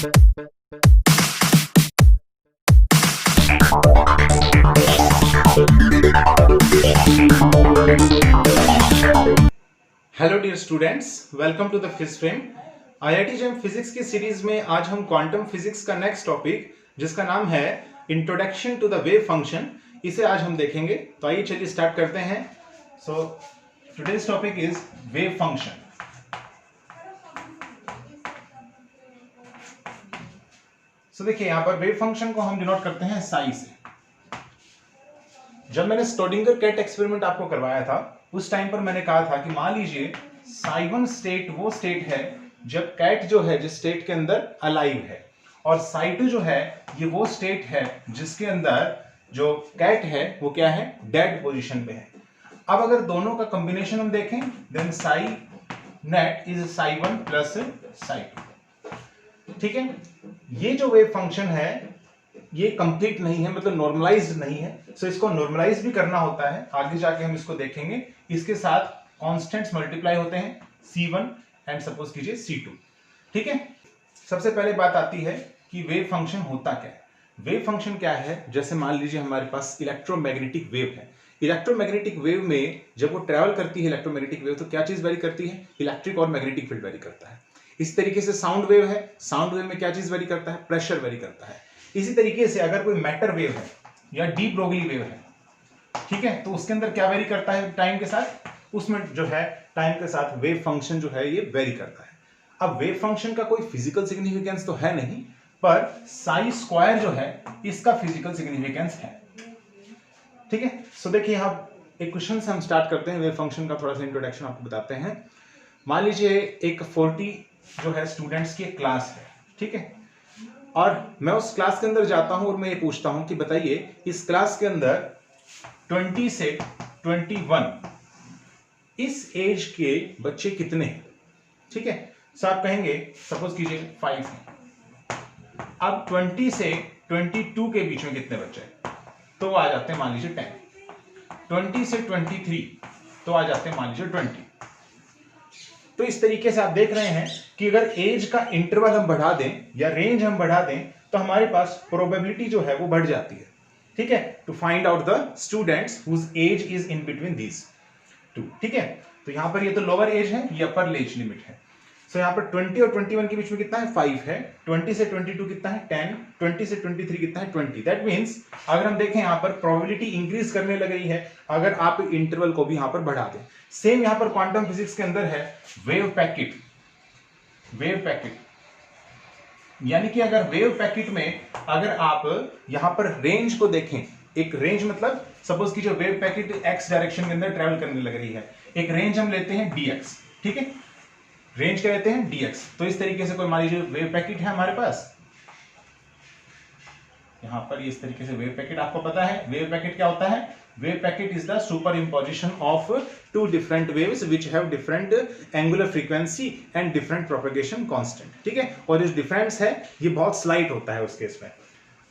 Hello dear students, welcome to the physics frame. IIT JAM physics की series में आज हम क्वांटम फिजिक्स का नेक्स्ट टॉपिक जिसका नाम है introduction to the wave function, इसे आज हम देखेंगे। तो आइए चलिए स्टार्ट करते हैं। So today's topic is wave function. So देखिए यहां पर वेव फंक्शन को हम डिनोट करते हैं साई से। जब मैंने स्टोडिंगर कैट एक्सपेरिमेंट आपको करवाया था उस टाइम पर मैंने कहा था कि मान लीजिए साई वन स्टेट वो स्टेट है जब कैट जो है जिस स्टेट के अंदर अलाइव है, और साई टू जो है ये वो स्टेट है जिसके अंदर जो कैट है वो क्या है, डेड पोजीशन पे है। अब अगर दोनों का कॉम्बिनेशन हम देखें then psi net is psi one plus psi two. ठीक है, ये जो वेव फंक्शन है ये कंप्लीट नहीं है, मतलब नॉर्मलाइज्ड नहीं है। सो इसको नॉर्मलाइज भी करना होता है, आगे जाके हम इसको देखेंगे। इसके साथ कांस्टेंट्स मल्टीप्लाई होते हैं C1 एंड सपोज कीजिए C2। ठीक है, सबसे पहले बात आती है कि वेव फंक्शन होता क्या है। वेव फंक्शन क्या है, जैसे मान लीजिए हमारे पास इलेक्ट्रोमैग्नेटिक वेव है। इलेक्ट्रोमैग्नेटिक वेव में जब वो ट्रेवल करती है इलेक्ट्रोमैग्नेटिक वेव, तो क्या चीज वेरी करती है, इलेक्ट्रिक और मैग्नेटिक फील्ड वेरी करता है। इस तरीके से साउंड वेव है, साउंड वेव में क्या चीज वेरी करता है, प्रेशर वेरी करता है। इसी तरीके से अगर कोई मैटर वेव है या डी ब्रोगली वेव है, ठीक है, तो उसके अंदर क्या वेरी करता है टाइम के साथ, उसमें जो है टाइम के साथ वेव फंक्शन जो है ये वेरी करता है। अब वेव फंक्शन का कोई फिजिकल सिग्निफिकेंस तो है नहीं, पर साई स्क्वायर जो है इसका फिजिकल सिग्निफिकेंस है। ठीक है, सो देखिए यहां एक क्वेश्चन से हम स्टार्ट करते हैं। वेव फंक्शन का थोड़ा सा इंट्रोडक्शन आपको बताते हैं। मान लीजिए एक 40 जो है स्टूडेंट्स की एक क्लास है, ठीक है, और मैं उस क्लास के अंदर जाता हूं और मैं ये पूछता हूं कि बताइए इस क्लास के अंदर 20 से 21 इस एज के बच्चे कितने हैं। ठीक है, सो आप कहेंगे सपोज कीजिए 5 हैं। अब 20 से 22 के बीच में कितने बच्चे हैं, तो आ जाते हैं मान लीजिए 10। 20 से 23 तो आ जाते हैं मान लीजिए 20। तो इस तरीके से आप देख रहे हैं कि अगर एज का इंटरवल हम बढ़ा दें या रेंज हम बढ़ा दें तो हमारे पास प्रोबेबिलिटी जो है वो बढ़ जाती है। ठीक है, to find out the students whose age is in between these two. ठीक है, तो यहां पर ये तो लोअर एज है, ये अपर एज लिमिट है। सो यहां पर 20 और 21 के बीच में कितना है, 5 है। 20 से 22 कितना है, 10। 20 से 23 कितना है, 20। दैट मींस अगर हम देखें यहां पर प्रोबेबिलिटी इंक्रीज करने लग रही है अगर आप इंटरवल को भी यहां पर बढ़ा दें। सेम यहां पर क्वांटम फिजिक्स के अंदर है वेव पैकेट। वेव पैकेट यानी कि अगर वेव पैकेट में अगर आप यहां पर रेंज को देखें, एक रेंज मतलब सपोज कीजिए वेव पैकेट x डायरेक्शन के अंदर ट्रैवल करने लग रही है, एक रेंज हम लेते हैं dx। ठीक है, रेंज क्या लेते हैं dx। तो इस तरीके से कोई मान लीजिए वेव पैकेट है हमारे पास, यहां पर इस तरीके से वेव पैकेट आपको पता है। वेव पैकेट क्या होता है, wave packet is the superposition of two different waves which have different angular frequency and different propagation constant. ठीक है, और इस डिफरेंस है ये बहुत स्लाइट होता है उस केस में।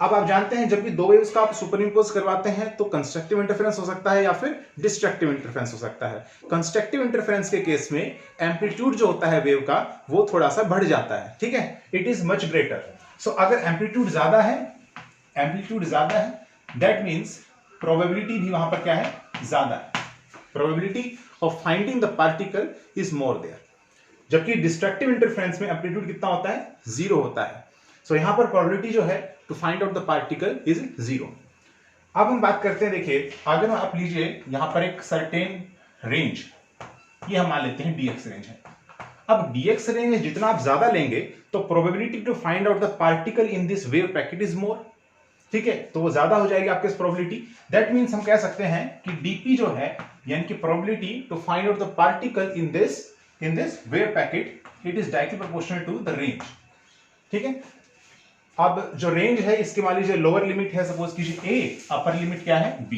अब आप जानते हैं जब भी दो वेव्स का आप सुपर इंपोज करवाते हैं तो कंस्ट्रक्टिव इंटरफेरेंस हो सकता है या फिर डिस्ट्रक्टिव इंटरफेरेंस हो सकता है। कंस्ट्रक्टिव इंटरफेरेंस के केस में एम्पलीट्यूड जो होता है वेव का वो थोड़ा सा बढ़ जाता है। ठीक है, इट इज मच ग्रेटर। सो अगर एम्पलीट्यूड ज्यादा है दैट मीन्स प्रोबेबिलिटी भी वहां पर क्या है, ज्यादा है। Probability of finding the particle is more there. जबकि डिस्ट्रक्टिव इंटरफेरेंस में एम्पलीट्यूड कितना होता है, 0 होता है। सो यहां पर प्रोबेबिलिटी जो है to find out the particle is 0। अब हम बात करते हैं, देखिए अगर आप लीजिए यहां पर एक सर्टेन रेंज, ये हम मान लेते हैं dx रेंज है। अब dx रेंज जितना आप ज्यादा लेंगे तो probability to find out the particle in this wave packet is more. ठीक है, तो वो ज्यादा हो जाएगी आपके प्रोबेबिलिटी। दैट मींस हम कह सकते हैं कि dp जो है यानी कि probability to find out the particle in this wave packet, it is directly proportional to the range. ठीक है, अब जो रेंज है इसके मान लीजिए लोअर लिमिट है सपोज कीजिए a, अपर लिमिट क्या है b,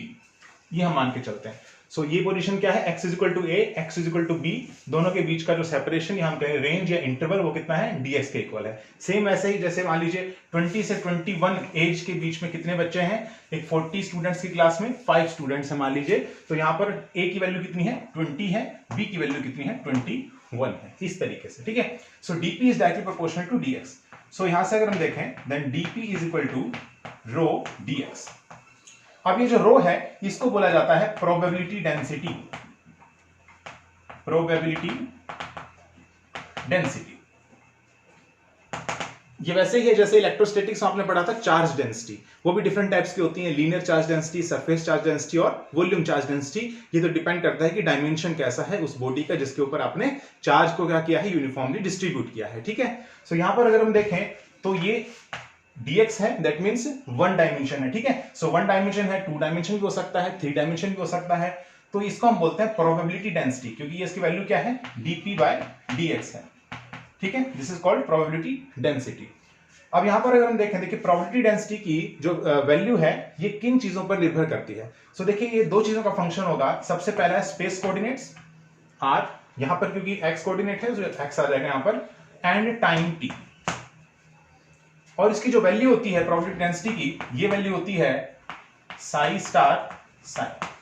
ये हम मान के चलते हैं। सो ये पोजीशन क्या है, x equal to a, x equal to b, दोनों के बीच का जो सेपरेशन या हम कहें रेंज या इंटरवल वो कितना है, dx के इक्वल है। सेम ऐसे ही जैसे मान लीजिए 20 से 21 एज के बीच में कितने बच्चे हैं, एक 40 स्टूडेंट्स की क्लास में 5 स्टूडेंट्स है मान लीजिए, तो यहाँ पर a की वैल्यू कितनी है, 20 है, b की वैल्यू कितनी है, 21 है, इस तरीके से। ठीक है, so dp is directly proportional to dx। So यहां से अगर हम देखें then dp is equal to rho dx। अब ये जो रो है इसको बोला जाता है प्रोबेबिलिटी डेंसिटी, प्रोबेबिलिटी डेंसिटी। ये वैसे ही है जैसे इलेक्ट्रोस्टैटिक्स आपने पढ़ा था चार्ज डेंसिटी, वो भी डिफरेंट टाइप्स की होती हैं, linear charge density, surface charge density और वॉल्यूम चार्ज डेंसिटी। ये तो डिपेंड करता है कि डायमेंशन कैसा है उस बॉडी का जिसके ऊपर आपने चार्ज को क्या किया है, यूनिफॉर्मली डिस्ट्रीब्यूट किया है। ठीक है, सो यहां पर अगर हम देखें तो ये dx है, दैट मींस वन डायमेंशन है। ठीक है, सो वन डायमेंशन है, टू डायमेंशन भी हो सकता है, थ्री डायमेंशन भी हो सकता है, तो इसको हम बोलते हैं प्रोबेबिलिटी डेंसिटी, क्योंकि ये इसकी वैल्यू क्या है, dp/dx है। ठीक है, this is called probability density. अब यहां पर अगर हम देखें, देखिए प्रोबेबिलिटी डेंसिटी की जो वैल्यू है ये किन चीजों पर निर्भर करती है। सो देखिए ये दो चीजों का फंक्शन होगा। सबसे पहला है स्पेस कोऑर्डिनेट्स r, यहां पर क्योंकि x कोऑर्डिनेट है तो x आ जाएगा यहां पर, एंड टाइम t। और इसकी जो वैल्यू होती है प्रोबेबिलिटी डेंसिटी की, ये वैल्यू होती है साई स्टार साई।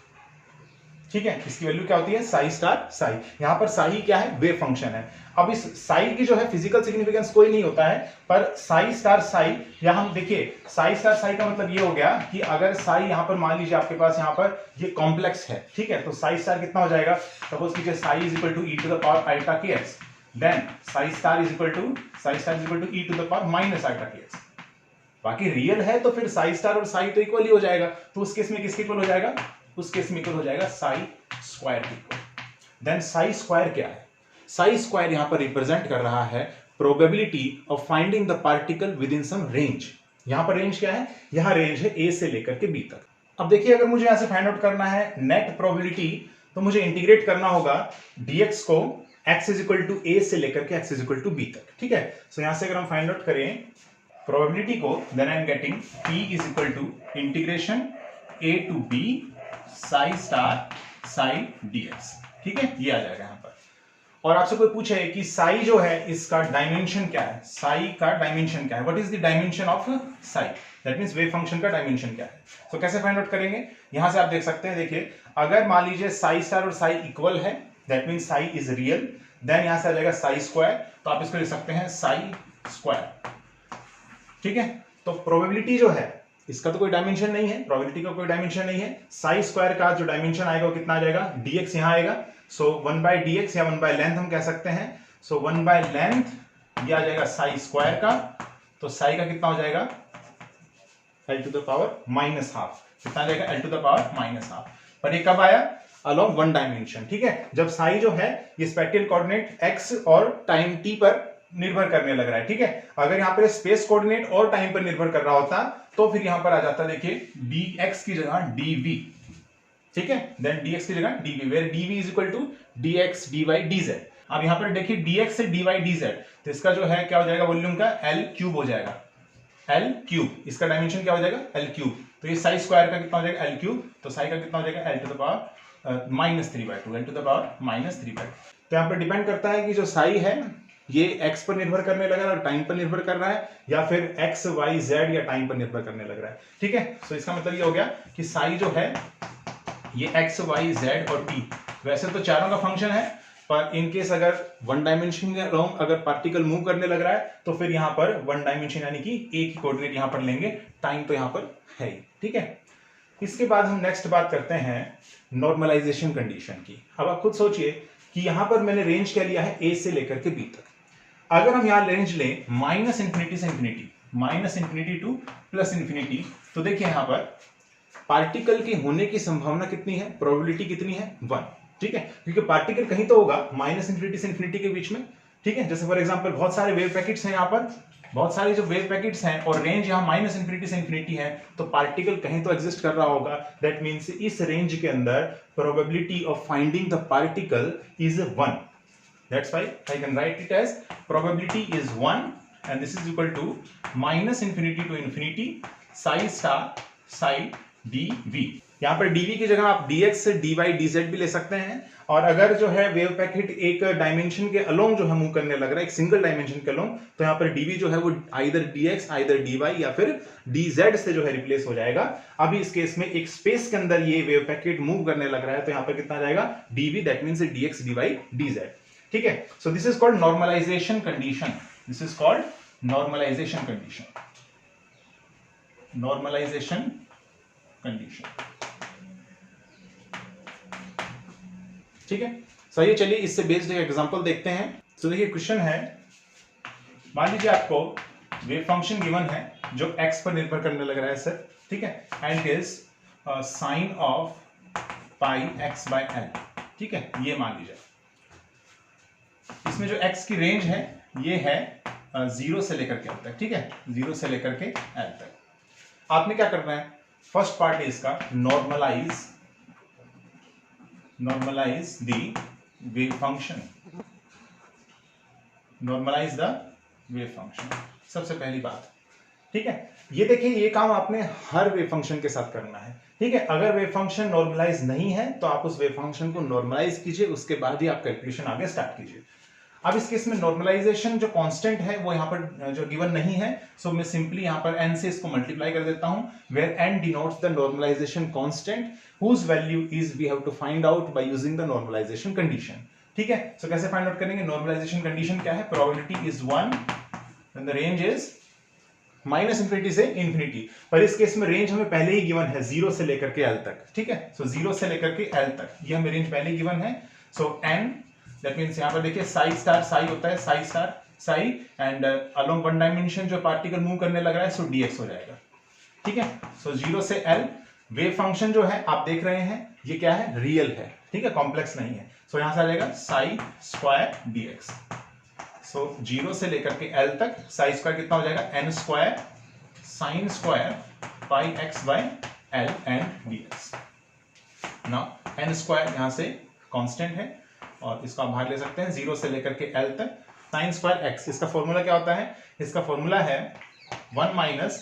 ठीक है, इसकी वैल्यू क्या होती है, साई स्टार साई। यहां पर साई क्या है, वेव फंक्शन है। अब इस साई की जो है फिजिकल सिग्निफिकेंस कोई नहीं होता है, पर साई स्टार साई, यहां हम देखिए साई स्टार साई का मतलब ये हो गया कि अगर साई यहां पर मान लीजिए आपके पास यहां पर ये कॉम्प्लेक्स है, ठीक है, तो साई स्टार कितना हो जाएगा, सपोज कीजिए psi is equal to e to the power iota kx, then psi star is equal to e to the power minus iota kx। बाकी रियल है तो फिर साई स्टार और साई तो इक्वल ही हो जाएगा, तो उस केस में किसके इक्वल हो जाएगा, उस केस में इक्वल हो जाएगा साई स्क्वायर के इक्वल। देन साई स्क्वायर क्या है, साई स्क्वायर यहां पर रिप्रेजेंट कर रहा है probability of finding the particle within some range. यहां पर रेंज क्या है, यहां रेंज है a से लेकर के b तक। अब देखिए अगर मुझे यहां से फाइंड आउट करना है नेट प्रोबेबिलिटी, तो मुझे इंटीग्रेट करना होगा dx को x is equal to a से लेकर के x is equal to b तक। ठीक है, सो यहां से अगर हम फाइंड आउट करें प्रोबेबिलिटी को, then I am getting p is equal to integration a to b psi star psi dx। ठीक है, ये आ जाएगा यहां पर। और आपसे कोई पूछे कि साई जो है इसका डायमेंशन क्या है, साई का डायमेंशन क्या है, what is the dimension of Sai, that means wave function का डायमेंशन क्या है। तो कैसे फाइंड आउट करेंगे, यहां से आप देख सकते हैं, देखिए अगर मान लीजिए साई स्टार और साई इक्वल है, that means psi is real, then यहां से आ जाएगा साई स्क्वायर, तो आप इसको लिख सकते हैं साई स्क्वायर। ठीक है, तो प्रोबेबिलिटी जो है इसका तो कोई डायमेंशन नहीं है, प्रोबेबिलिटी का कोई डायमेंशन नहीं है, साई स्क्वायर का जो डायमेंशन आएगा वो कितना आ जाएगा, dx यहां आएगा, सो 1/dx या 1/लेंथ हम कह सकते हैं, सो 1/लेंथ ये आ जाएगा साई स्क्वायर का, तो साई का कितना हो जाएगा l to the power minus half, कितना आ जाएगा l to the power minus half. पर ये कब आया, अलोंग वन डायमेंशन। ठीक है, जब साई जो है ये स्पेक्ट्रल कोऑर्डिनेट x और टाइम t पर निर्भर करने लग रहा है। ठीक है, अगर यहाँ पर स्पेस कोऑर्डिनेट और टाइम पर निर्भर कर रहा होता तो फिर यहां पर आ जाता, देखिए dx की जगह dv। ठीक है, देन dx की जगह dv, where dv is equal to dx dy dz। अब यहां पर देखिए dx से dy dz, तो इसका जो है क्या हो जाएगा, वॉल्यूम का l क्यूब हो जाएगा, l क्यूब, इसका डायमेंशन क्या हो जाएगा l क्यूब, तो ये साई स्क्वायर का कितना हो जाएगा l क्यूब, तो साई का कितना हो जाएगा l to the power -3/2, l to the power -3/2। तो यहां पर डिपेंड करता है कि जो साई है ये x पर निर्भर करने लग रहा है और टाइम पर निर्भर कर रहा है, या फिर x y z या टाइम पर निर्भर करने लग रहा है। ठीक है, सो इसका मतलब ये हो गया कि साई जो है ये x y z और t वैसे तो चारों का फंक्शन है, पर इन केस अगर वन डायमेंशन के अलोंग अगर पार्टिकल मूव करने लग रहा है तो फिर यहाँ पर वन डायमेंशन यानी कि एक ही कोऑर्डिनेट यहाँ पर लेंगे, टाइम तो यहाँ पर है ही। ठीक है, इसके बाद हम नेक्स्ट बात करते हैं नॉर्मलाइजेशन कंडीशन की। अब आप खुद सोचिए कि यहां पर मैंने रेंज क्या लिया है, a से लेकर के b तक। अगर हम यहां रेंज लें -∞ से इंफिनिटी, -∞ टू +∞, तो देखिए यहां पर पार्टिकल के होने की संभावना कितनी है, प्रोबेबिलिटी कितनी है, 1। ठीक है, क्योंकि पार्टिकल कहीं तो होगा -∞ से इंफिनिटी के बीच में। ठीक है, जैसे फॉर एग्जांपल बहुत सारे वेव पैकेट्स हैं यहाँ पर, बहुत सारे जो वेव पैकेट्स हैं और रेंज यहाँ -∞ से इंफिनिटी है, तो पार्टिकल कहीं तो एग्जिस्ट कर रहा होगा, दैट मींस इस रेंज के अंदर probability of finding the particle is 1। That's why I can write it as probability is 1 and this is equal to -∞ to infinity psi star psi dv। यहाँ पर dv की जगह आप dx dy dz भी ले सकते हैं, और अगर जो है वेव पैकेट एक डायमेंशन के अलोंग जो है मूव करने लग रहा है, एक सिंगल डायमेंशन के अलोंग, तो यहाँ पर dv जो है वो आइदर dx आइदर dy या फिर dz से जो है रिप्लेस हो जाएगा। अभी इस केस में एक स्पेस के अंदर ये वेव पैकेट मूव करने लग रहा है, तो यहाँ पर कितना जाएगा dv, that means dx dy dz। ठीक है, so this is called normalisation condition, this is called normalisation condition, normalisation condition, ठीक है। सो ये चलिए इससे बेस्ड एक एग्जांपल देखते हैं। तो देखिए क्वेश्चन है, मान लीजिए आपको वेव फंक्शन गिवन है जो x पर निर्भर करने लग रहा है सर, ठीक है, and is sine of pi x by L, ठीक है, ये मान लीजिए। इसमें जो x की रेंज है ये है 0 से लेकर के एल तक, ठीक है, 0 से लेकर के एल तक। आपने क्या करना है, फर्स्ट पार्ट है इसका normalise the wave function, normalise the wave function, सबसे पहली बात, ठीक है। ये देखिए ये काम आपने हर वेव फंक्शन के साथ करना है, ठीक है। अगर वेव फंक्शन नॉर्मलाइज नहीं है तो आप उस वेव फंक्शन को नॉर्मलाइज कीजिए, उसके बाद ही आप कैलकुलेशन आगे स्टार्ट कीजिए। अब इस केस में नॉर्मलाइजेशन जो कांस्टेंट है वो यहाँ पर जो गिवन नहीं है, सो मैं सिंपली यहाँ पर n से इसको मल्टीप्लाई कर देता हूँ, where n denotes the normalisation constant whose value is we have to find out by using the normalisation condition, ठीक है। सो कैसे फाइंड आउट करेंगे, नॉर्मलाइजेशन कंडीशन क्या है, probability is 1 when the range is -∞ से इंफिनिटी, पर इस case में रेंज हमें पहले ही गिवन है 0 से लेकर के l तक, ठीक है। सो 0 से लेकर के l तक ये हमें रेंज पहले गिवन है। सो n दैट मींस यहां पर देखिए साई होता है Sai and along one dimension जो पार्टिकल मूव करने लग रहा है सो dx हो जाएगा, ठीक है। सो 0 से l वेव फंक्शन जो है आप देख रहे हैं ये क्या है, रियल है, ठीक है, कॉम्प्लेक्स नहीं है। सो यहां से आ जाएगा साई स्क्वायर dx। सो 0 से लेकर के l तक साई स्क्वायर कितना हो जाएगा, n square sine square pi x by l and dx। Now n square यहां से कांस्टेंट है और इसको आप बाहर ले सकते हैं 0 से लेकर के l तक, साइन स्क्वायर x, इसका फॉर्मूला क्या होता है, इसका फॉर्मूला है 1 minus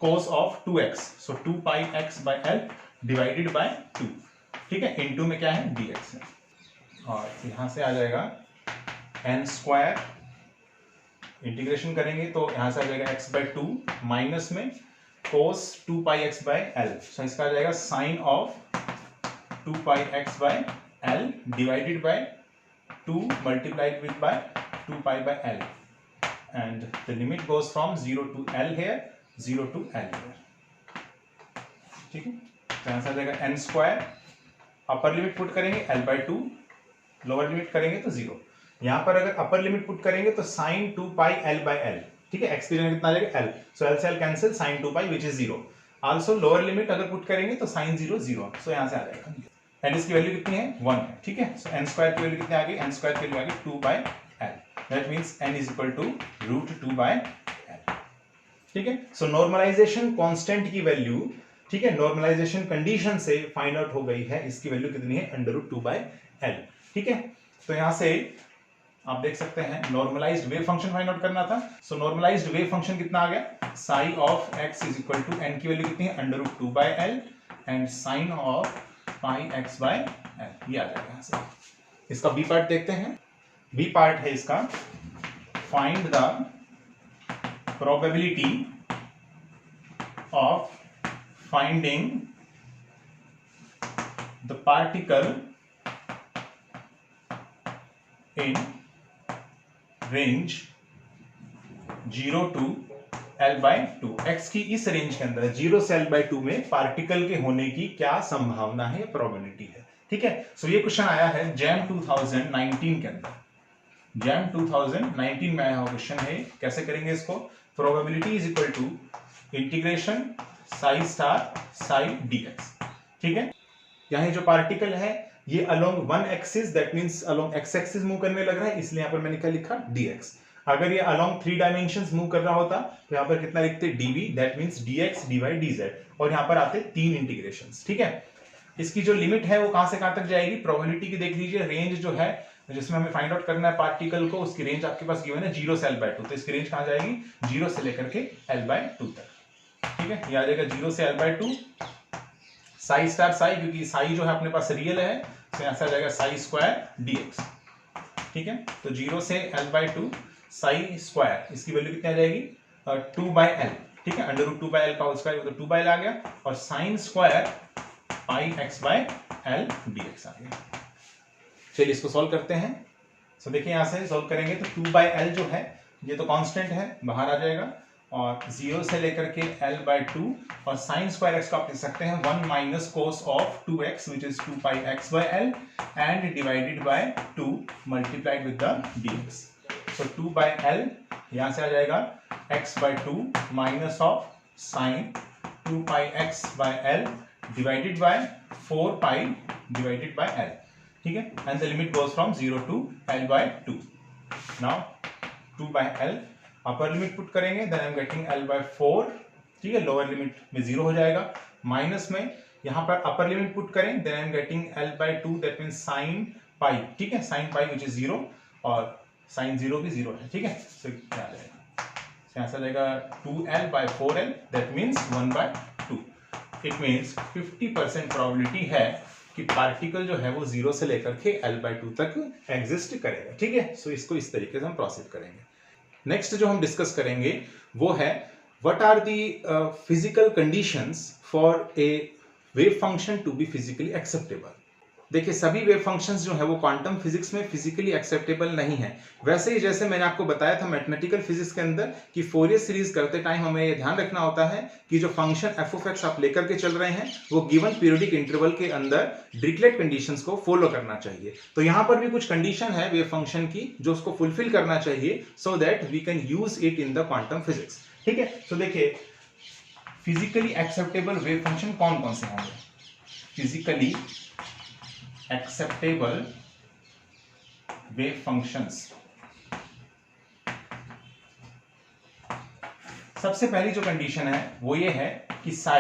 cos of 2x, so 2 pi x by l divided by 2, ठीक है, इनटू में क्या है dx है, और यहां से आ जाएगा n स्क्वायर, इंटीग्रेशन करेंगे तो यहां से आ जाएगा x बाय 2 माइनस में cos 2 pi x by l, so इसका आ जाएगा sine of 2 pi x by l divided by 2 multiplied with by 2 pi by l, and the limit goes from 0 to l here, 0 to l here, ठीक है। तो यहां से आ जाएगा n स्क्वायर, अपर लिमिट पुट करेंगे l by 2, लोअर लिमिट करेंगे तो 0। यहां पर अगर अपर लिमिट पुट करेंगे तो sin 2 pi l by l, ठीक है, x की जगह कितना आ जाएगा l, सो l से l cancel, sin 2 pi which is 0। Also lower limit अगर पुट करेंगे तो sin 0 0, सो यहां से आ जाएगा एंड इसकी वैल्यू कितनी है 1 है, ठीक है। सो n स्क्वायर की वैल्यू कितनी आ गई, n स्क्वायर की वैल्यू आ गई 2 by l, that means n is equal to √2 by l, ठीक है। सो नॉर्मलाइजेशन कांस्टेंट की वैल्यू, ठीक है, नॉर्मलाइजेशन कंडीशन से फाइंड आउट हो गई है, इसकी वैल्यू कितनी है √2 बाय l, ठीक है। तो यहां से आप देख सकते हैं normalised wave function find out करना था, सो नॉर्मलाइज्ड वेव फंक्शन कितना आ गया, psi of x is equal to n की वैल्यू कितनी है √2 by l and sine of pi x by l, ये आ जाएगा यहां से। इसका बी पार्ट देखते हैं, बी पार्ट है इसका find the probability of finding the particle in range 0 to l by 2, x की इस रेंज के अंदर 0 से l by 2 में पार्टिकल के होने की क्या संभावना है, प्रोबेबिलिटी है, ठीक है। सो ये क्वेश्चन आया है जैम 2019 के अंदर, जैम 2019 में आया हुआ क्वेश्चन है। कैसे करेंगे इसको, probability is equal to integration psi star psi dx, ठीक है। यहाँ जो पार्टिकल है ये along one axis, that means along x axis move करने लग रहा है, इसलिए यहाँ पर मैंने क्या लिखा dx। अगर ये अलोंग 3 डायमेंशंस मूव कर रहा होता तो यहाँ पर कितना लिखते dv, that means dx dy dz, और यहाँ पर आते 3 इंटीग्रेशंस, ठीक है। इसकी जो लिमिट है वो कहां से कहां तक जाएगी, प्रोबेबिलिटी की देख लीजिए, रेंज जो है जिसमें हमें फाइंड आउट करना है पार्टिकल को, उसकी रेंज आपके पास गिवन है 0 से l by 2, तो इसकी रेंज कहां जाएगी 0 से लेकर के l by 2 तक, ठीक है। ये आ जाएगा 0 से l by 2 Sai star Sai, क्योंकि साई जो है अपने पास रियल है, तो यहां से आ जाएगा साई स्क्वायर dx, ठीक है। तो 0 से l by 2 साई स्क्वायर, इसकी वैल्यू कितनी आ जाएगी 2 by l, ठीक है, √2 by l का होल स्क्वायर, तो 2 by l आ गया, और sign square pi x by l dx आ गया। चलिए इसको सॉल्व करते हैं। सो देखिए यहां से सॉल्व करेंगे तो 2 by l जो है ये तो कांस्टेंट है, बाहर आ जाएगा, और 0 से लेकर के L/2, और साइन स्क्वायर एक्स को आप लिख सकते हैं 1 minus cos of 2x which is 2 pi x/L and divided by 2 multiplied with the dx। So 2/L यहाँ से आ जाएगा x/2 minus of sine 2 pi x/L divided by 4 pi divided by L, ठीक है, and the limit goes from 0 to L/2। Now 2/L upper limit put करेंगे, then I am getting L/4, ठीक है, lower limit में 0 हो जाएगा, minus में यहाँ पर अपर लिमिट पुट करें, then I am getting L/2, that means sine pi, ठीक है, साइन पाई विच इज 0, और साइन 0 भी 0 है, ठीक है। सो क्या आ जाएगा, यहाँ से आ जाएगा 2L/4L, that means 1/2। It means 50% probability है कि पार्टिकल जो है वो 0 से लेकर के L/2 तक एग्जिस्ट करेगा, ठीक है। सो इसको इस तरीके से हम प्रोसीड करेंगे। नेक्स्ट जो हम डिस्कस करेंगे वो है what are the physical conditions for a wave function to be physically acceptable. देखिए, सभी वेव फंक्शंस जो है वो क्वांटम फिजिक्स में फिजिकली एक्सेप्टेबल नहीं है। वैसे ही जैसे मैंने आपको बताया था मैथमेटिकल फिजिक्स के अंदर कि फोरियर सीरीज करते टाइम हमें ये ध्यान रखना होता है कि जो फंक्शन f(x) आप लेकर के चल रहे हैं वो गिवन पीरियोडिक इंटरवल के अंदर डिरिचलेट कंडीशंस को फॉलो करना चाहिए। तो यहाँ पर भी कुछ कंडीशन है वेव फंक्शन की जो उसको फुलफिल करना चाहिए, so that we can use it in the quantum physics, ठीक है। तो देखिए, फिजिकली एक्सेप्टेबल वेव फंक्शन कौन कौन से होंगे। फिजिकली acceptable wave functions, सबसे पहली जो कंडीशन है वो ये है कि psi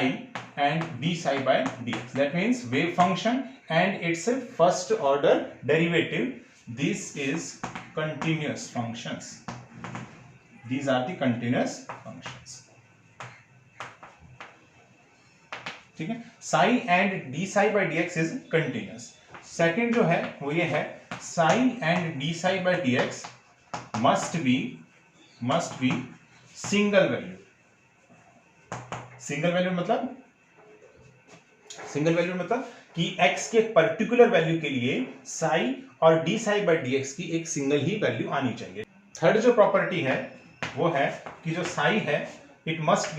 and d psi by dx, that means wave function and its first order derivative, this is continuous functions, these are the continuous functions, ठीक है। psi and d psi by dx is continuous। Second जो है वो ये है psi and d psi by dx must be single value. Single value मतलब कि x के पर्टिकुलर वैल्यू के लिए psi और d psi by dx की एक सिंगल ही वैल्यू आनी चाहिए। थर्ड जो प्रॉपर्टी है वो है कि जो psi है it must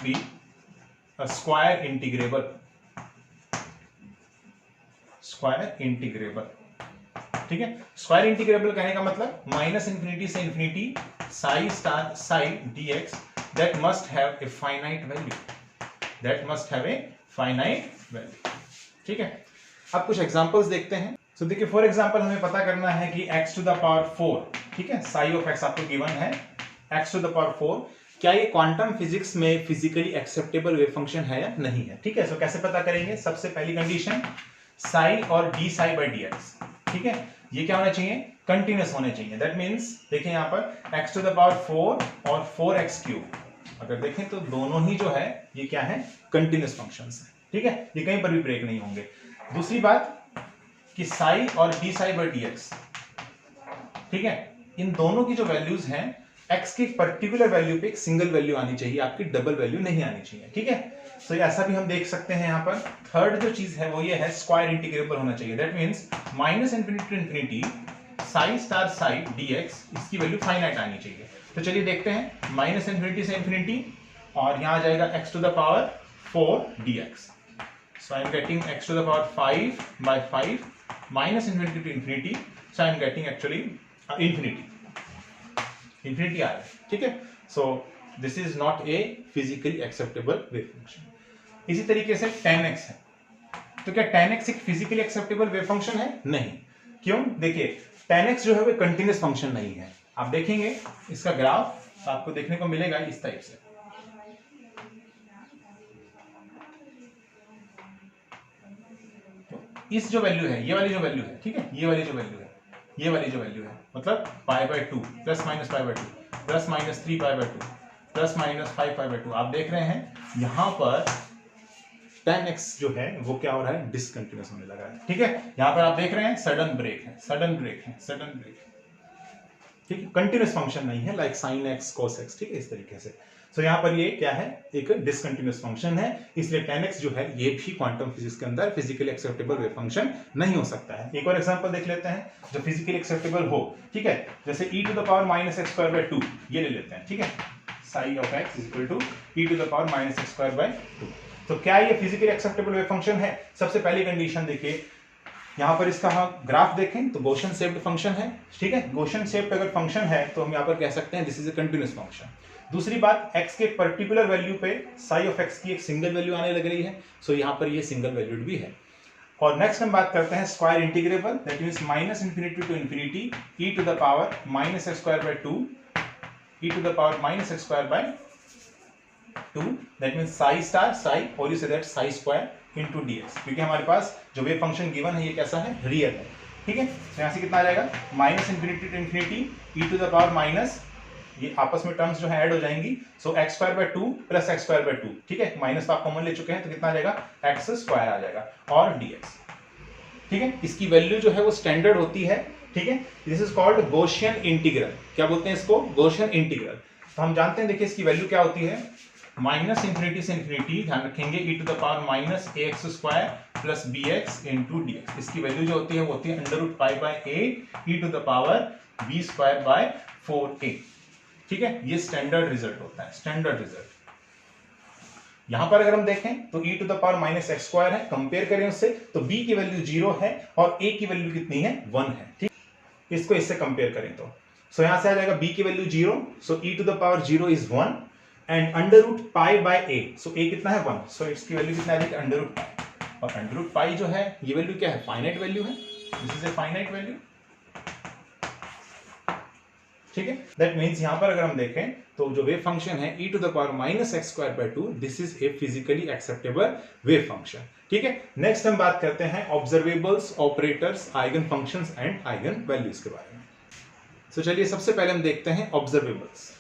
be square integrable, ठीक है। स्क्वायर इंटीग्रेबल कहने का मतलब -∞ से infinity psi star psi dx that must have a finite value, ठीक है। अब कुछ एग्जांपल्स देखते हैं। सो देखिए, फॉर एग्जांपल हमें पता करना है कि x⁴, ठीक है, psi ऑफ x आपको गिवन है x⁴, क्या ये क्वांटम फिजिक्स में फिजिकली एक्सेप्टेबल वेव फंक्शन है या नहीं है, ठीक है। सो कैसे पता करेंगे, सबसे पहली कंडीशन psi और d psi by dx, ठीक है, ये क्या होना चाहिए, कंटिन्यूअस होने चाहिए। दैट मींस देखिए यहाँ पर x⁴ और 4x3, अगर देखें तो दोनों ही जो है ये क्या है, कंटिन्यूअस फंक्शंस है, ठीक है, ये कहीं पर भी ब्रेक नहीं होंगे। दूसरी बात कि psi और d psi by dx, ठीक है, इन दोनों की जो वैल्यूज हैं x की पर्टिकुलर वैल्यू पे एक सिंगल वैल्यू आनी चाहिए, आपकी डबल वैल्यू नहीं आनी चाहिए, ठीक है। सो ऐसा भी हम देख सकते हैं यहाँ पर। थर्ड जो चीज है वो ये है स्क्वायर इंटीग्रेबल होना चाहिए। That means -∞ to ∞ psi star psi dx, इसकी वैल्यू फाइनाइट आनी चाहिए। तो चलिए देखते हैं, -∞ से इंफिनिटी, और यहाँ आ जाएगा x⁴ dx। So I am getting x⁵ by 5 -∞ to ∞, so I am getting actually infinity आ रहा है, ठीक है। So this is not a physically acceptable wave function. इसी तरीके से tan x है, तो क्या tan x एक फिजिकली एक्सेप्टेबल वेव फंक्शन है? नहीं। क्यों? देखिए, tan x जो है वो कंटिन्यूअस फंक्शन नहीं है। आप देखेंगे इसका ग्राफ आपको देखने को मिलेगा इस टाइप से, तो इस जो वैल्यू है, ये वाली जो वैल्यू है, ठीक है, ये वाली जो वैल्यू है मतलब π/2 ± π/2 ±3 π/2 ±5 π/2, आप देख रहे हैं यहाँ पर tan x जो है वो क्या हो रहा है, डिसकंटिन्यूअस होने लगा है, ठीक है। यहाँ पर आप देख रहे हैं सडन ब्रेक है। ठीक है, कंटिन्यूस फंक्शन नहीं है like sine x cos x, ठीक है, इस तरीके से। सो यहाँ पर ये क्या है, एक डिसकंटिन्यूस फंक्शन है, इसलिए tan x जो है ये भी क्वांटम फिजिक्स के अंदर फिजिकली एक्सेप्टेबल वेव फंक्शन नहीं हो सकता है। एक और एग्जांपल देख लेते हैं जो फिजिकली एक्सेप्टेबल हो, ठीक है, जैसे e to the power minus x square by 2 ये ले लेते हैं, ठीक है, psi of x is equal to e to the power minus x square by 2। तो क्या ये फिजिकली एक्सेप्टेबल वेव फंक्शन है? सबसे पहली कंडीशन देखिए, यहाँ पर इसका हम ग्राफ देखें तो गॉसियन शेप्ड फंक्शन है, ठीक है, गॉसियन शेप्ड अगर फंक्शन है तो हम यहाँ पर कह सकते हैं this is a continuous function. दूसरी बात, x के पर्टिकुलर वैल्यू पे साई ऑफ x की एक सिंगल वैल्यू आने लग रही है, सो यहाँ पर ये सिंगल वैल्यूड भी है। और नेक्स्ट हम बात करते हैं square integrable, that means minus infinity to infinity e to the power minus x square by 2 e to the power minus x square by 2, that means psi star psi और you say that psi square into dx, क्योंकि हमारे पास जो wave function given है ये कैसा है, real है, ठीक है। तो यहाँ से कितना आ जाएगा, minus infinity to infinity e to the power minus, ये आपस में टर्म्स जो है ऐड हो जाएंगी, so x square by 2 plus x square by 2, ठीक है, माइनस तो आप कॉमन ले चुके हैं तो कितना आ जाएगा, एक्स स्क्वायर आ जाएगा और dx, ठीक है। इसकी वैल्यू जो है वो स्टैंडर्ड होती है, ठीक है, this is called Gaussian integral. क्या बोलते हैं इसको, गॉसियन इंटीग्रल। तो हम जानते हैं, देखिए इसकी वैल्यू क्या होती है, माइनस इंफिनिटी से इंफिनिटी, ध्यान रखेंगे e to the power minus a x square plus b x into d x. इसकी वैल्यू जो होती है वो होती है under root pi by a e to the power b square by 4a, ठीक है, ये स्टैंडर्ड रिजल्ट होता है, स्टैंडर्ड रिजल्ट। यहां पर अगर हम देखें तो e to the power minus x square है, कंपेयर करें उससे तो b की वैल्यू 0 है और a की वैल्यू कितनी है, 1 है, ठीक, इसको इससे कंपेयर करें तो सो यहां से आ जाएगा b की value 0, so e to the power 0 is 1 and under root pi by a, so a कितना है 1, सो इसकी वैल्यू कितना आ जाएगी अंडर रूट पाई, और अंडर रूट पाई जो है ये वैल्यू क्या है, फाइनाइट वैल्यू है, this is a finite value, ठीक है। दैट मींस यहां पर अगर हम देखें तो जो वेव फंक्शन है e to the power minus x square by 2, this is a physically acceptable wave function, ठीक है। नेक्स्ट हम बात करते हैं observables, operators, eigen functions and eigen values के बारे में। तो चलिए सबसे पहले हम देखते हैं ऑब्जर्वेबल्स।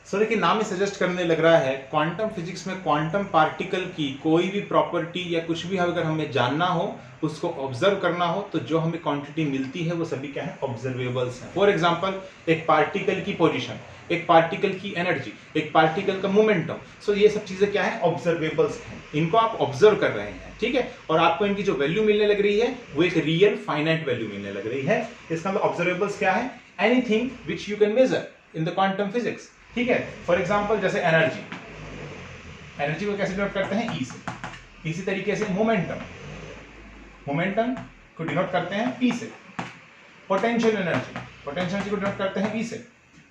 सो देखिए नाम ही सजेस्ट करने लग रहा है, क्वांटम फिजिक्स में क्वांटम पार्टिकल की कोई भी प्रॉपर्टी या कुछ भी अगर हमें जानना हो, उसको ऑब्जर्व करना हो, तो जो हमें क्वांटिटी मिलती है वो सभी क्या है, ऑब्जर्वेबल्स हैं। फॉर एग्जांपल एक पार्टिकल की पोजीशन, एक पार्टिकल की एनर्जी, एक पार्टिकल का मोमेंटम, सो ये सब चीजें क्या है, ऑब्जर्वेबल्स हैं, इनको आप ऑब्जर्व कर रहे हैं, ठीक है, और आपको इनकी जो वैल्यू मिलने लग रही है वो एक रियल फाइनाइट वैल्यू मिलने लग रही है। इसका मतलब ऑब्जर्वेबल्स क्या है, anything which you can measure in the quantum physics, ठीक है। फॉर एग्जांपल जैसे एनर्जी, एनर्जी को कैसे डिनोट करते हैं, ई से। इसी तरीके से मोमेंटम, मोमेंटम को डिनोट करते हैं पी से। पोटेंशियल एनर्जी, पोटेंशियल एनर्जी को डिनोट करते हैं ई से।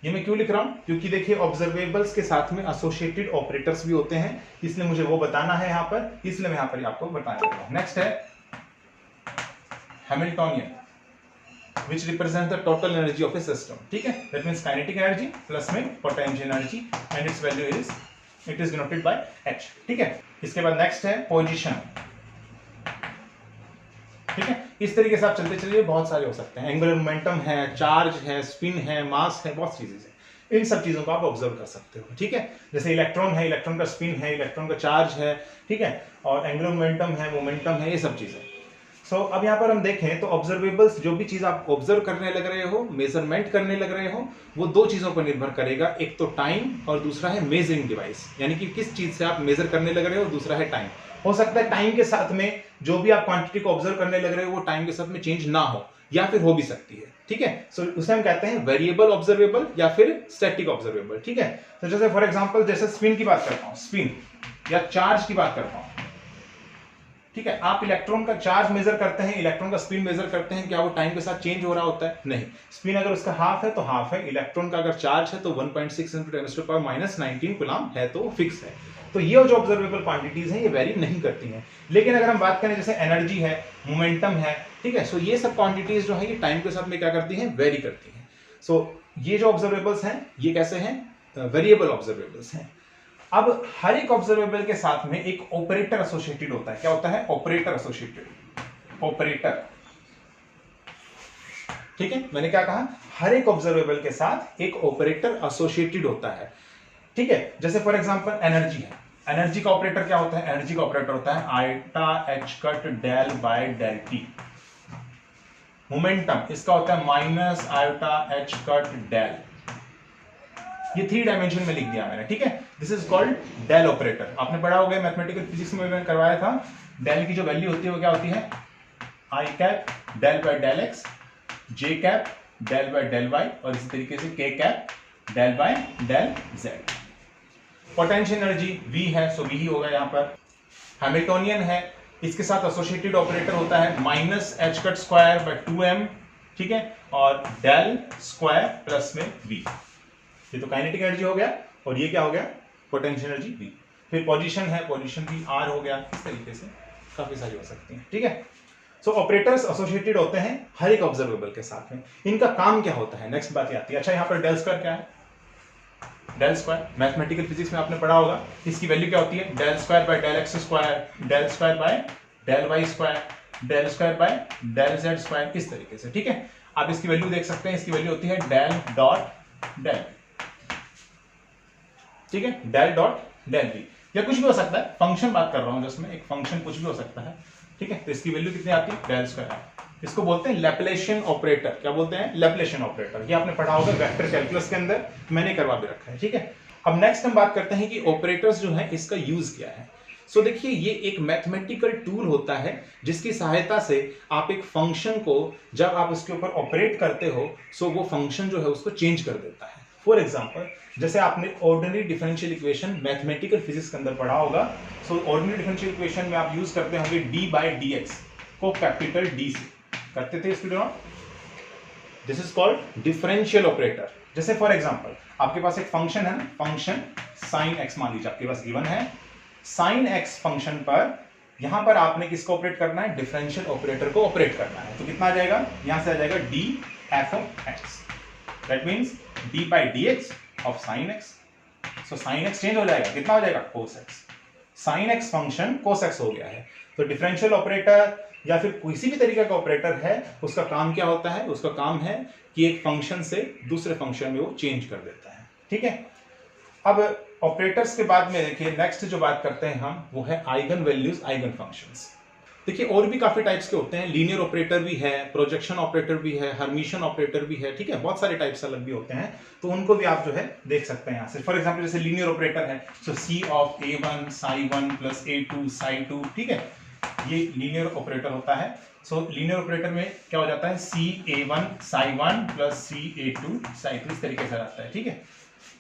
ये मैं क्यों लिख रहा हूं, क्योंकि देखिए ऑब्जर्वेबल्स के साथ में एसोसिएटेड ऑपरेटर्स भी होते हैं, इसलिए मुझे वो बताना है यहाँ पर, इसलिए मैं यहाँ पर आपको बताने लगा हूं। नेक्स्ट है Hamiltonian, which represents the total energy of a system, ठीक है, that means kinetic energy plus में potential energy and its value is, it is denoted by h, ठीक है। इसके बाद नेक्स्ट है पोजीशन, ठीक है। इस तरीके से आप चलते चलिए, बहुत सारे हो सकते हैं, एंगुलर मोमेंटम है, चार्ज है, स्पिन है, मास है, बहुत चीजें हैं, इन सब चीजों को आप ऑब्जर्व कर सकते हो, ठीक है। जैसे इलेक्ट्रॉन है, इलेक्ट्रॉन का स्पिन है, इलेक्ट्रॉन का चार्ज है, ठीक है, और एंगुलर मोमेंटम है, मोमेंटम है, ये सब चीजें। सो अब यहाँ पर हम देखें तो ऑब्जर्वेबल्स, जो भी चीज आप ऑब्जर्व करने लग रहे हो, मेजरमेंट करने लग रहे हो, वो दो चीजों पर निर्भर करेगा, एक तो टाइम और दूसरा है मेजरिंग डिवाइस, यानी कि किस चीज से आप मेजर करने लग रहे हो, दूसरा है टाइम। हो सकता है टाइम के साथ में जो भी आप क्वांटिटी को ऑब्जर्व करने लग रहे हो वो टाइम के साथ में चेंज ना हो, या फिर हो भी सकती है, ठीक है। सो उसे हम कहते हैं वेरिएबल ऑब्जर्वेबल या फिर स्टैटिक ऑब्जर्वेबल, ठीक है। तो जैसे फॉर एग्जांपल जैसे स्पिन की बात करता हूँ, स्पिन या चार्ज की बात करता हूँ, ठीक है, आप इलेक्ट्रॉन का चार्ज मेजर करते हैं, इलेक्ट्रॉन का स्पिन मेजर करते हैं, क्या वो टाइम के साथ चेंज हो रहा होता है, नहीं। स्पिन अगर उसका हाफ है तो हाफ है, इलेक्ट्रॉन का अगर चार्ज है तो 1.6 × 10⁻⁻19 कूलम है तो फिक्स है। तो ये जो ऑब्जर्वेबल क्वांटिटीज हैं ये वेरी नहीं करती हैं। लेकिन अगर हम बात करें जैसे एनर्जी है, मोमेंटम है, ठीक है, सो ये सब क्वांटिटीज जो है ये टाइम के साथ में क्या करती हैं, वेरी करती हैं। सो ये जो ऑब्जर्वेबल्स हैं ये कैसे हैं, वेरिएबल ऑब्जर्वेबल्स हैं। अब हर एक ऑब्जर्वेबल के साथ में एक ऑपरेटर एसोसिएटेड होता है। क्या होता है, ऑपरेटर एसोसिएटेड, ऑपरेटर, ठीक है। मैंने क्या कहा, हर एक ऑब्जर्वेबल के साथ एक ऑपरेटर एसोसिएटेड होता है, ठीक है। जैसे फॉर एग्जांपल एनर्जी है, एनर्जी का ऑपरेटर क्या होता है? एनर्जी का ऑपरेटर होता है iota h cut del by del t. Momentum इसका होता है minus iota h cut del. ये 3 डायमेंशन में लिख दिया मैंने, ठीक है। This is called del operator. आपने पढ़ा होगा मैथमेटिकल फिजिक्स में मैंने करवाया था। डेल की जो वैल्यू होती है वो क्या होती है? I cap del by del x, J cap del by del y, और इसी तरीके से K cap del by del z. Potential energy V है, सो V ही होगा यहाँ पर। हैमिल्टोनियन है, इसके साथ एसोसिएटेड ऑपरेटर होता है minus H cut square by 2m, ठीक है, और डेल स्क्वायर प्लस में V। ये तो काइनेटिक एनर्जी हो गया, और ये क्या हो गया? Potential energy V। फिर पोजीशन है, पोजीशन भी R हो गया। इस तरीके से काफी सारी हो सकती हैं, ठीक है। सो ऑपरेटर्स एसोसिएटेड होते हैं हर एक ऑब्जर्वेबल के साथ में। इनका काम क्या होता है? नेक्स्ट बात आती है। अच्छा, यहाँ पर डेल स्क्वायर क्या है? डेल स्क्वायर मैथमेटिकल फिजिक्स में आपने पढ़ा होगा, इसकी वैल्यू क्या होती है? Del square by del x square, del square by del y square, del square by del z square, इस तरीके से, ठीक है। आप इसकी वैल्यू देख सकते हैं, इसकी वैल्यू होती है डेल डॉट डेल, ठीक है, डेल डॉट डेल बी, या कुछ भी हो सकता है। फंक्शन बात कर रहा हूं जिसमें एक फंक्शन कुछ भी हो सकता है, ठीक है। तो इसकी वैल्यू कितनी आती है? Del square. इसको बोलते हैं लैप्लेशियन ऑपरेटर। क्या बोलते हैं? Laplacian operator. ये आपने पढ़ा होगा वेक्टर कैलकुलस के अंदर, मैंने करवा भी रखा है, ठीक है। अब नेक्स्ट हम बात करते हैं कि ऑपरेटर्स जो है इसका यूज क्या है। सो देखिए, ये एक मैथमेटिकल टूल होता है जिसकी सहायता से आप एक फंक्शन को जब आप उसके ऊपर ऑपरेट करते हो, सो वो फंक्शन जो है उसको चेंज कर देता है। फॉर एग्जाम्पल, जैसे आपने ordinary differential equation mathematical physics के अंदर पढ़ा होगा। सो ऑर्डिनरी डिफरेंशियल इक्वेशन में आप यूज करते होंगे डी बाई डी एक्स को कैपिटल डी से करते थे student. This is called differential operator. जैसे फॉर एग्जांपल, आपके पास एक फंक्शन है ना, फंक्शन साइन एक्स मान लीजिए आपके पास गिवन है। साइन एक्स फंक्शन पर यहां पर आपने किसको ऑपरेट करना है? डिफरेंशियल ऑपरेटर को ऑपरेट करना है। तो कितना आ जाएगा? यहां से आ जाएगा D F of x, that means D by D x of sine x. So sine x change हो जाएगा, कितना हो जाएगा? Cos x. Sine x function cos x हो गया है। तो डिफरेंशियल ऑपरेटर या फिर किसी भी तरीके का ऑपरेटर है, उसका काम क्या होता है? उसका काम है कि एक फंक्शन से दूसरे फंक्शन में वो चेंज कर देता है, ठीक है। अब ऑपरेटर्स के बाद में देखिए नेक्स्ट जो बात करते हैं हम, वो है आइगन वैल्यूज, आइगन फंक्शंस। देखिए और भी काफी टाइप्स के होते हैं। लीनियर ऑपरेटर भी है, प्रोजेक्शन ऑपरेटर भी है, हर्मिशियन ऑपरेटर भी है, ठीक है। बहुत सारे टाइप्स अलग भी होते हैं, तो उनको भी आप जो है देख सकते हैं यहाँ से। फॉर एग्जांपल, जैसे लीनियर ऑपरेटर है, सो सी of a1 psi1 plus a2 psi2, ठीक है, ये लीनियर ऑपरेटर होता है। सो लीनियर ऑपरेटर में क्या हो जाता है? सी a1 psi1 प्लस सी a2 psi2, इस तरीके से आता है, ठीक है।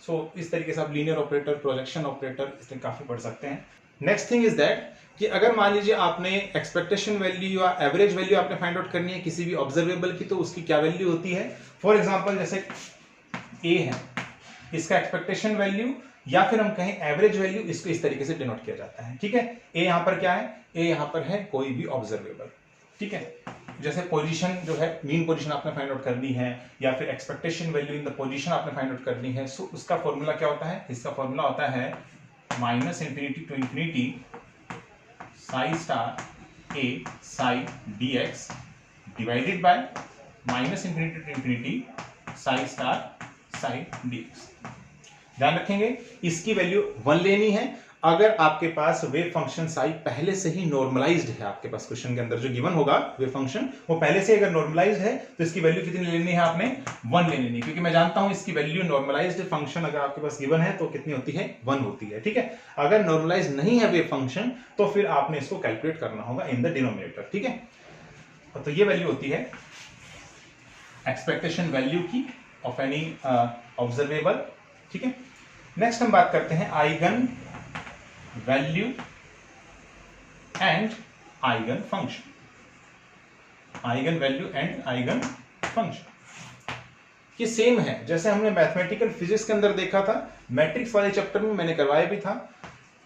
सो इस तरीके से आप लीनियर ऑपरेटर, प्रोजेक्शन ऑपरेटर इसमें काफी पढ़ सकते हैं। नेक्स्ट थिंग इज दैट कि अगर मान लीजिए आपने एक्सपेक्टेशन वैल्यू या एवरेज वैल्यू आपने फाइंड आउट करनी है किसी भी ऑब्जर्वेबल की, तो उसकी क्या वैल्यू होती है? फॉर एग्जांपल, जैसे ए है, इसका एक्सपेक्टेशन वैल्यू या फिर हम कहें एवरेज वैल्यू, इसको इस तरीके से डिनोट किया जाता है, ठीक है। ए यहां पर क्या है? ए यहां पर है कोई भी ऑब्जर्वेबल, ठीक है। जैसे पोजीशन जो है, मीन पोजीशन आपने फाइंड आउट करनी है, या फिर expectation value in the position आपने फाइंड आउट करनी है। सो उसका फॉर्मूला क्या होता है? इसका फॉर्मूला होता है minus infinity to infinity psi star a psi d x divided by minus infinity to infinity psi star psi d x. ध्यान रखेंगे, इसकी वैल्यू 1 लेनी है अगर आपके पास वेव फंक्शन साई पहले से ही नॉर्मलाइज्ड है। आपके पास क्वेश्चन के अंदर जो गिवन होगा वेव फंक्शन, वो पहले से अगर नॉर्मलाइज्ड है, तो इसकी वैल्यू कितनी लेनी है? आपने 1 ले लेनी है, क्योंकि मैं जानता हूं इसकी वैल्यू नॉर्मलाइज्ड फंक्शन अगर आपके पास गिवन है तो कितनी होती है? 1 होती है, ठीक है। अगर नॉर्मलाइज्ड नहीं है वेव फंक्शन, तो फिर आपने इसको कैलकुलेट करना होगा इन द डिनोमिनेटर, ठीक है। तो ये वैल्यू होती है एक्सपेक्टेशन वैल्यू की ऑफ एनी ऑब्जर्वेबल, ठीक है। नेक्स्ट हम बात करते हैं eigen value and eigen function. Eigen value and eigen function ये सेम है जैसे हमने मैथमेटिकल फिजिक्स के अंदर देखा था, मैट्रिक्स वाले चैप्टर में मैंने करवाया भी था।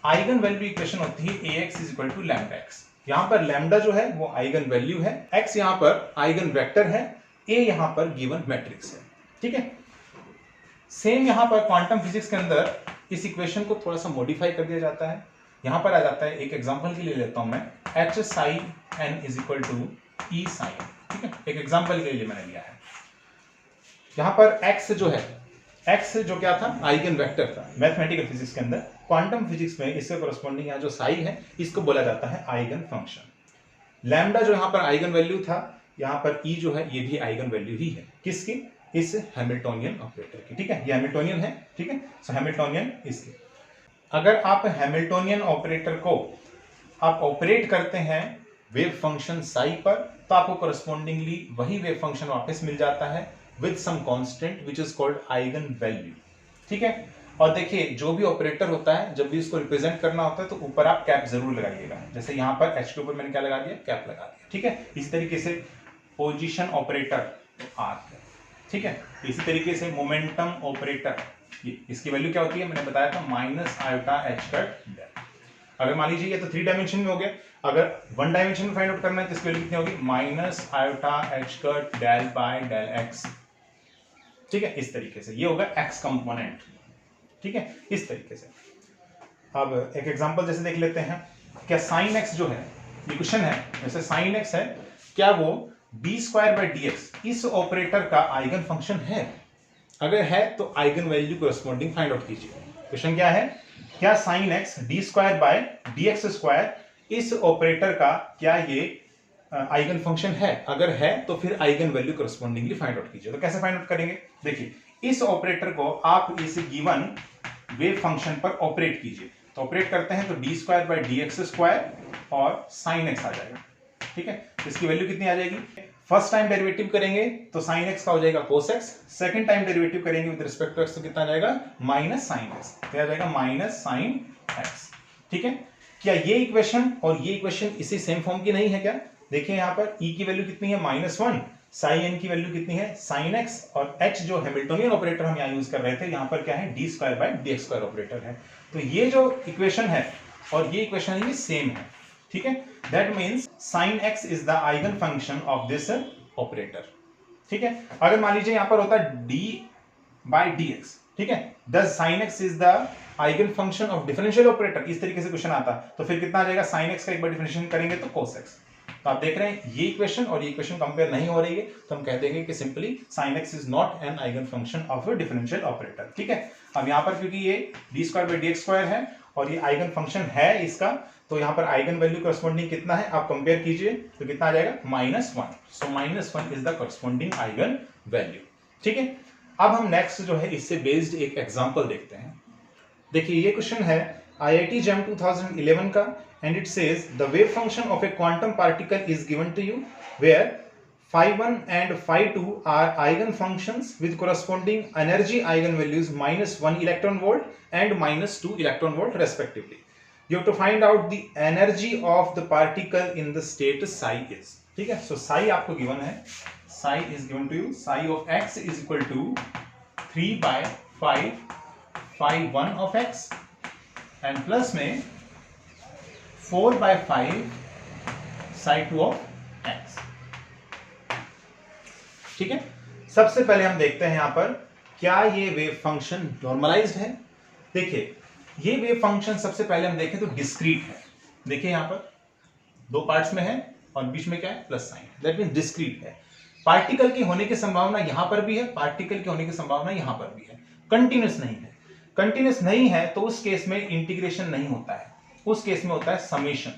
आइगन वैल्यू इक्वेशन होती है ax equal to lambda x. यहां पर लैम्डा जो है वो आइगन वैल्यू है, x यहां पर आइगन वेक्टर है, a यहां पर गिवन मैट्रिक्स है, ठीक है। सेम यहां पर क्वांटम फिजिक्स के अंदर इस इक्वेशन को थोड़ा सा मॉडिफाई कर दिया जाता है। यहां पर आ जाता है, एक एग्जांपल के लिए लेता हूं मैं, h psi n is equal to e psi, ठीक है। एक एग्जांपल के लिए मैंने लिया है। यहां पर x जो है, x जो क्या था? आइगन वेक्टर था मैथमेटिकल फिजिक्स के अंदर, क्वांटम फिजिक्स में इसके कोरस्पॉन्डिंग यहाँ जो साई है इसको बोला जाता है आइगन फंक्शन। लैम्डा जो यहाँ पर आइगन वैल्यू था, यहाँ पर ई जो है ये भी आइगन वैल्यू ही है। किसकी? इस हैमिल्टोनियन ऑपरेटर की। ठीक है, ये हैमिल्टोनियन है। ठीक है, सो हैमिल्टोनियन इसकी। अगर आप हैमिल्टोनियन ऑपरेटर को आप ऑपरेट करते हैं वेव फंक्शन साई पर, तो आपको कोरस्पॉन्डिंगली वही वेव फंक्शन वापस मिल जाता है with some constant which is called eigen value. ठीक है, और देखिए जो भी ऑपरेटर होता है जब भी इसको रिप्रेजेंट करना होता है तो ऊपर आप कैप जरूर लगाइएगा। जैसे यहाँ पर एच के ऊपर मैंने क्या लगा दिया? कैप लगा दिया। ठीक है, इसी तरीके से पोजीशन ऑपरेटर आर। ठीक है, इसी तरीके से मोमेंटम ऑपरेटर, इसकी वैल्यू क्या होती है? मैंने बताया था minus iota h cut del. अगर मान लीजिए ये तो 3 डायमेंशन में हो गया, अगर 1 डायमेंशन में फाइंड आउट करना है तो इसकी वैल्यू कितनी होगी? Minus iota h cut del by del x. ठीक है, इस तरीके से ये होगा एक्स कंपोनेंट। ठीक है, इस तरीके से। अब एक एग्जांपल जैसे देख लेते हैं, क्या साइन एक्स जो है, ये क्वेश्चन है, जैसे साइन एक्स है, क्या वो D square by D x इस ऑपरेटर का आइगन फंक्शन है? अगर है तो eigen value corresponding find out कीजिए। क्वेश्चन क्या है? क्या sine x D square by D x square इस ऑपरेटर का क्या ये आइगन फंक्शन है? अगर है तो फिर eigen value correspondingly find out कीजिए। तो कैसे फाइंड आउट करेंगे? देखिए, इस ऑपरेटर को आप इस गिवन वेव फंक्शन पर ऑपरेट कीजिए। तो ऑपरेट करते हैं तो D square by D x square और साइन एक्स आ जाएगा। ठीक है, तो इसकी वैल्यू कितनी आ जाएगी? फर्स्ट टाइम डेरिवेटिव करेंगे तो साइन एक्स का हो जाएगा cos x, second time derivative करेंगे विद रिस्पेक्ट टू एक्स तो कितना आ जाएगा? Minus sine x. क्या आ जाएगा? Minus sine x. ठीक है, क्या ये इक्वेशन और ये इक्वेशन इसी सेम फॉर्म की नहीं है क्या? देखिए यहाँ पर e की वैल्यू कितनी है? -1, साइन n की वैल्यू कितनी है? साइन x, और h जो हैमिल्टोनियन ऑपरेटर हम यहाँ यूज कर रहे थे, यहाँ पर क्या है? D square by D x square operator है। तो ये जो इक्वेशन है और ये इक्वेशन ये सेम है। ठीक है, that means sign x is the eigen function of this operator. ठीक है, अगर मान लीजिए यहाँ पर होता d बाई डी एक्स, ठीक है, does sin x is the eigen function of differential operator, इस तरीके से क्वेश्चन आता तो फिर कितना आ जाएगा? sin x का एक बार डिफरेंशिएशन करेंगे तो cos x। तो आप देख रहे हैं ये इक्वेशन और ये इक्वेशन कंपेयर नहीं हो रही है, तो हम कह देंगे कि simply sin x is not an eigen function of a differential operator. ठीक है, अब यहाँ पर क्योंकि ये D square by D x square है और ये आइगन फंक्शन है इसका, तो यहाँ पर आइगन वैल्यू करस्पॉन्डिंग कितना है आप कंपेयर कीजिए तो कितना आ जाएगा? -1। सो -1 is the corresponding eigen value. ठीक है, अब हम नेक्स्ट जो है इससे बेस्ड एक एग्जांपल देखते हैं। देखिए ये क्वेश्चन है IIT JAM 2011 का, and it says the wave function of a quantum particle is given to you where phi1 and phi2 are eigen functions with corresponding energy eigenvalues -1 electron volt and -2 electron volt respectively. You have to find out the energy of the particle in the state psi is. ठीक है, so psi आपको given है, psi is given to you, psi of x is equal to 3/5 phi1 of x and plus में 4/5 psi2 of x। ठीक है, सबसे पहले हम देखते हैं यहां पर क्या ये वेव फंक्शन नॉर्मलाइज्ड है। देखिए ये वेव फंक्शन सबसे पहले हम देखें तो डिस्क्रीट है। देखिए यहां पर 2 पार्ट्स में है और बीच में क्या है? Plus sign, that means discrete है। पार्टिकल के होने की संभावना यहां पर भी है, पार्टिकल के होने की संभावना यहां पर भी है। कंटिन्यूस नहीं है, कंटिन्यूस नहीं है तो उस केस में इंटीग्रेशन नहीं होता है, उस केस में होता है समेशन।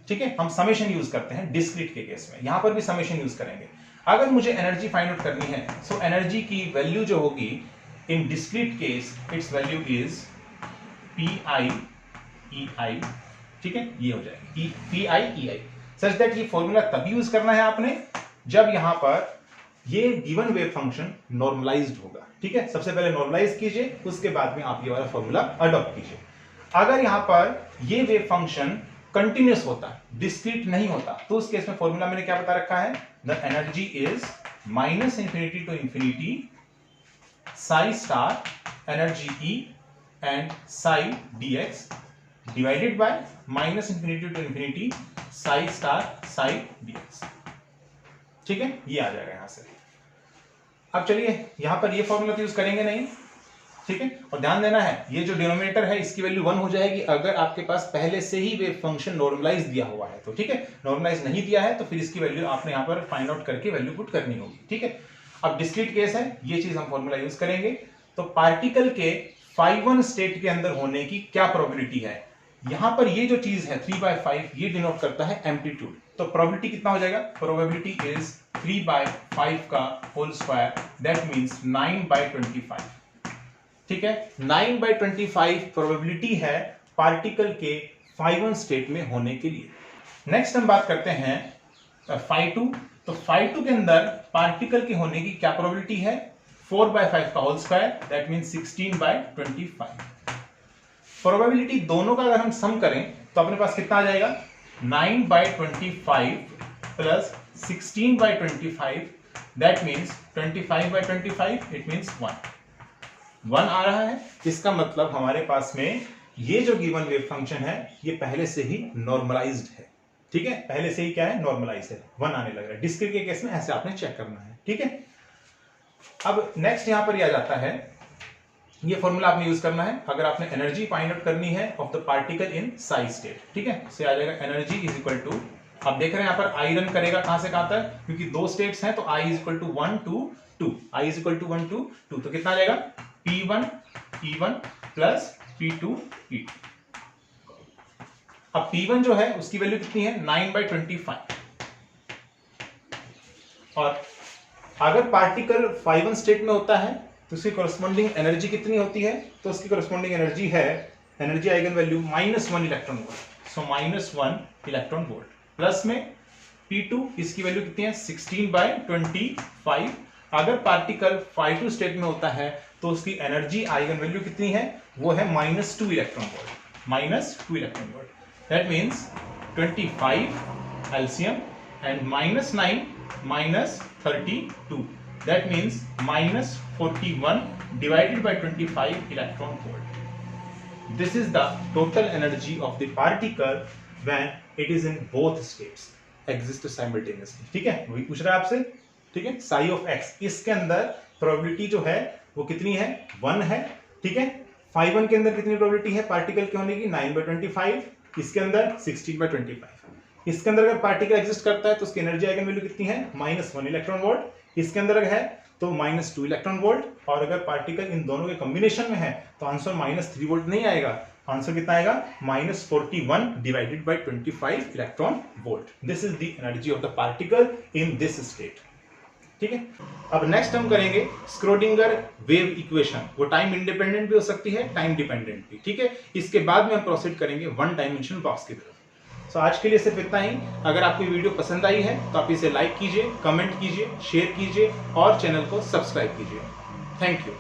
ठीक है, हम समेशन यूज करते हैं डिस्क्रीट के केस में, यहां पर भी समेशन यूज करेंगे। अगर मुझे एनर्जी फाइंड आउट करनी है, सो एनर्जी की वैल्यू जो होगी इन discrete case, it's value is P I. ठीक है, ये हो जाएगी पी आई सच दैट ये फॉर्मूला तभी यूज करना है आपने जब यहां पर ये गिवन वेव फंक्शन नॉर्मलाइज्ड होगा। ठीक है, सबसे पहले नॉर्मलाइज कीजिए, उसके बाद में आप ये वाला फॉर्मूला अडॉप्ट कीजिए। अगर यहां पर ये वेव फंक्शन कंटिन्यूस होता, डिस्क्रीट नहीं होता, तो उस केस में फॉर्मूला मैंने क्या बता रखा है? The energy is -∞ to ∞ psi star energy E and psi dx divided by -∞ to ∞ psi star psi dx। ठीक है, ये आ जाएगा यहां से। अब चलिए यहां पर ये फॉर्मूला तो यूज करेंगे नहीं। ठीक है, और ध्यान देना है ये जो डिनोमिनेटर है इसकी वैल्यू 1 हो जाएगी अगर आपके पास पहले से ही वेव फंक्शन नॉर्मलाइज दिया हुआ है तो। ठीक है, नॉर्मलाइज नहीं दिया है तो फिर इसकी वैल्यू आपने यहां पर फाइंड आउट करके वैल्यू पुट करनी होगी। ठीक है, अब डिस्क्रीट केस है, ये चीज हम फॉर्मूला यूज करेंगे। तो पार्टिकल के phi1 स्टेट के अंदर होने की क्या प्रोबेबिलिटी है। यहां पर ये जो चीज है 3/5 ये डिनोट करता है एम्पलीट्यूड, तो प्रोबेबिलिटी कितना हो जाएगा, प्रोबेबिलिटी इज 3/5 का होल स्क्वायर, दैट मींस 9/25। ठीक है, 9/25 प्रोबेबिलिटी है पार्टिकल के phi1 स्टेट में होने के लिए। नेक्स्ट हम बात करते हैं phi2, तो phi2 के अंदर पार्टिकल के होने की क्या प्रोबेबिलिटी है, 4/5 का whole square, that means 16/25। Probability दोनों का अगर हम सम करें तो अपने पास कितना आ जाएगा, 9/25 plus 16/25, that means 25/25, it means 1 आ रहा है। इसका मतलब हमारे पास में ये जो गिवन वेव फंक्शन है ये पहले से ही नॉर्मलाइज्ड है। ठीक है, पहले से ही क्या है, नॉर्मलाइज है, 1 आने लग रहा है। डिस्क्रीट के केस में ऐसे आपने चेक करना है। ठीक है, अब नेक्स्ट यहां पर यह आ जाता है, ये फॉर्मूला आपने यूज करना है अगर आपने एनर्जी फाइंड आउट करनी है of the particle in Sai state. ठीक है, इससे आ जाएगा एनर्जी इज इक्वल टू, आप देख रहे हैं यहाँ पर आई रन करेगा कहां से कहां तक, क्योंकि दो स्टेट्स हैं तो i is equal to 1 2 2, i is equal to 1 2 2, तो कितना आ जाएगा P1 E1 plus P2 E2। अब P1 जो है उसकी वैल्यू कितनी है, 9/25, और अगर पार्टिकल phi1 स्टेट में होता है तो उसकी कोरस्पॉन्डिंग एनर्जी कितनी होती है, तो उसकी कोरस्पॉन्डिंग एनर्जी है, energy eigen value -1 electron volt, so -1 electron volt, plus में P2 इसकी वैल्यू कितनी है, 16/25। अगर पार्टिकल phi2 स्टेट में होता है तो उसकी एनर्जी आइगन वैल्यू कितनी है, वो है -2 electron volt, -2 electron volt, that means 25 LCM and -9 -32, that means -41 divided by 25 electron volt. This is the total energy of the particle when it is in both states exist simultaneously. ठीक है, वही पूछ रहा है आपसे। ठीक है, psi of x, इसके अंदर प्रोबेबिलिटी जो है वो कितनी है, 1 है। ठीक है, phi1 के अंदर कितनी प्रोबेबिलिटी है पार्टिकल के होने की, 9/25, इसके अंदर 16/25। इसके अंदर अगर पार्टिकल एग्जिस्ट करता है तो उसकी एनर्जी आइगन वैल्यू कितनी है, -1 इलेक्ट्रॉन वोल्ट, इसके अंदर अगर है तो -2 इलेक्ट्रॉन वोल्ट, और अगर पार्टिकल इन दोनों के कॉम्बिनेशन में है तो आंसर -3 वोल्ट नहीं आएगा, आंसर कितना आएगा, -41 divided by 25 electron volt. This is the energy of the particle in this state. ठीक है, अब नेक्स्ट हम करेंगे स्क्रोडिंगर वेव इक्वेशन, वो टाइम इंडिपेंडेंट भी हो सकती है, टाइम डिपेंडेंट भी। ठीक है, इसके बाद में हम प्रोसीड करेंगे 1 डायमेंशनल बॉक्स की तरफ। सो आज के लिए सिर्फ इतना ही। अगर आपको ये वीडियो पसंद आई है तो आप इसे लाइक कीजिए, कमेंट कीजिए, शेयर कीजिए और चैनल को सब्सक्राइब कीजिए। Thank you.